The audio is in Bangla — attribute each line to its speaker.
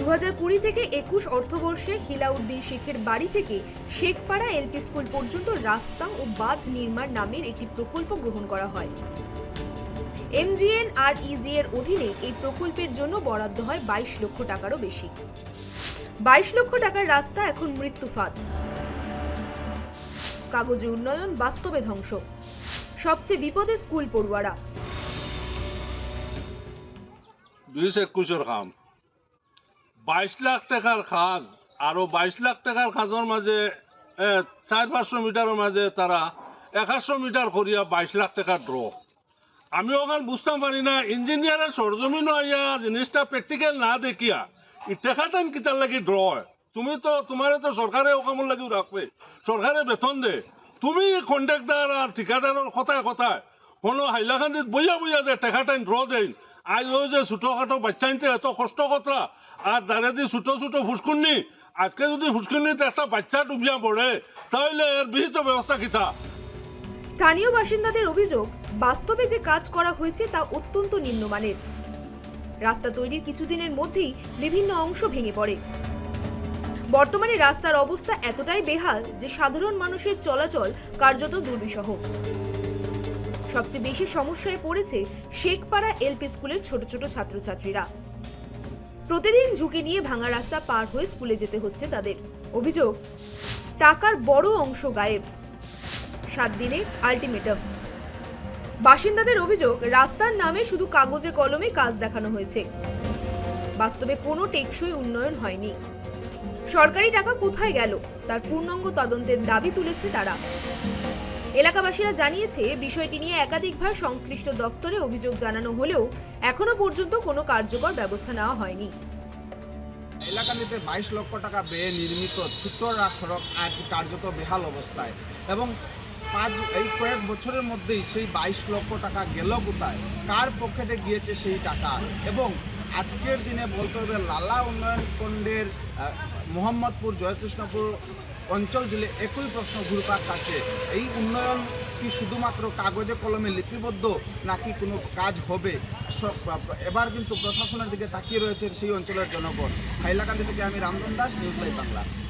Speaker 1: 2020 থেকে 21 অর্থবর্ষে হিলাউদ্দিন শেখের বাড়ি থেকে শেখপাড়া এলপি স্কুল পর্যন্ত রাস্তা ও বাঁধ নির্মাণ নামের একটি প্রকল্প গ্রহণ করা হয়। MGNREG এর অধীনে এই প্রকল্পের জন্য বরাদ্দ হয় 22 লক্ষ টাকারও বেশি। 22 লক্ষ টাকার রাস্তা এখন মৃত্যু ফাঁদ। কাগজে উন্নয়ন, বাস্তবে ধ্বংস। সবচেয়ে বিপদে স্কুল পড়ুয়ারা।
Speaker 2: 20-21 কাম 22 লাখ টাকার কাজ আরো 22 লাখ টাকার কাজের মাঝে 400-500 মিটারের মাঝে তারা 100 মিটার করিয়া 22 লাখ টাকা ড্র। আমি ওখানে বুঝতে পারি না ইঞ্জিনিয়ারের সরজমিন হইয়া জিনিসটা প্র্যাকটিক্যাল না দেখিয়া এই টাকাটা কিতার লাগি ড্র হয়। তুমি তো তোমার তো সরকারে ওকামর লাগি রাখবে, সরকারে বেতন দে, তুমি কন্ট্রাক্টর আর ঠিকাদারের কথায় কথায় কোনো হাইলাকান্দিত বইয়া বইয়া যে টাকাটা ড্র দেন। আজ ওই যে ছোটখাটো বাচ্চাইতে এত কষ্ট কথা আর দাঁড়িয়ে দিয়ে ছোট ছোট ফুসকুন্নি, আজকে যদি ফুসকুন্নিতে একটা বাচ্চা ডুবিয়া পড়ে তাহলে এর বিহিত ব্যবস্থা কিতা।
Speaker 1: স্থানীয় বাসিন্দাদের অভিযোগ, বাস্তবে যে কাজ করা হয়েছে তা অত্যন্ত নিম্নমানের। রাস্তা তৈরির কিছুদিনের মধ্যেই বিভিন্ন অংশ ভেঙে পড়ে। বর্তমানে রাস্তার অবস্থা এতটাই বেহাল যে সাধারণ মানুষের চলাচল কার্যত দুর্বিষহ। সবচেয়ে বেশি সমস্যায় পড়েছে শেখপাড়া এলপি স্কুলের ছোট ছোট ছাত্রছাত্রীরা। প্রতিদিন ঝুঁকি নিয়ে ভাঙা রাস্তা পার হয়ে স্কুলে যেতে হচ্ছে তাদের। অভিযোগ, টাকার বড় অংশ গায়েব। 7 দিনের আলটিমেটাম। বাসিন্দাদের অভিযোগ, রাস্তার নামে শুধু কাগজে কলমে কাজ দেখানো হয়েছে, বাস্তবে কোনো টেকসই উন্নয়ন হয়নি। সরকারি টাকা কোথায় গেল তার পূর্ণাঙ্গ তদন্তের দাবি তুলেছে তারা। এলাকাবাসীরা জানিয়েছে, বিষয়টি নিয়ে একাধিকবার সংশ্লিষ্ট দফতরে অভিযোগ জানানো হলেও এখনো পর্যন্ত কোনো কার্যকর ব্যবস্থা নেওয়া হয়নি।
Speaker 3: এলাকাটিতে 22 লক্ষ টাকা ব্যয়ে নির্মিত ছোট্ট সড়ক আজ কার্যত বেহাল অবস্থায় এবং এই কয়েক বছরের মধ্যেই সেই 22 লক্ষ টাকা গেল কোথায়, কার পকেটে গিয়েছে সেই টাকা। এবং আজকের দিনে বলতে হবে লালা উন্নয়ন খণ্ডের মোহাম্মদপুর, জয়কৃষ্ণপুর অঞ্চল জুড়ে একই প্রশ্ন ঘুরপাক খাচ্ছে। এই উন্নয়ন কি শুধুমাত্র কাগজে কলমে লিপিবদ্ধ নাকি কোনো কাজ হবে? এবার কিন্তু প্রশাসনের দিকে তাকিয়ে রয়েছে সেই অঞ্চলের জনগণ। হাইলাকান্দি থেকে আমি রামধন দাস, নিউজ লাইভ বাংলা।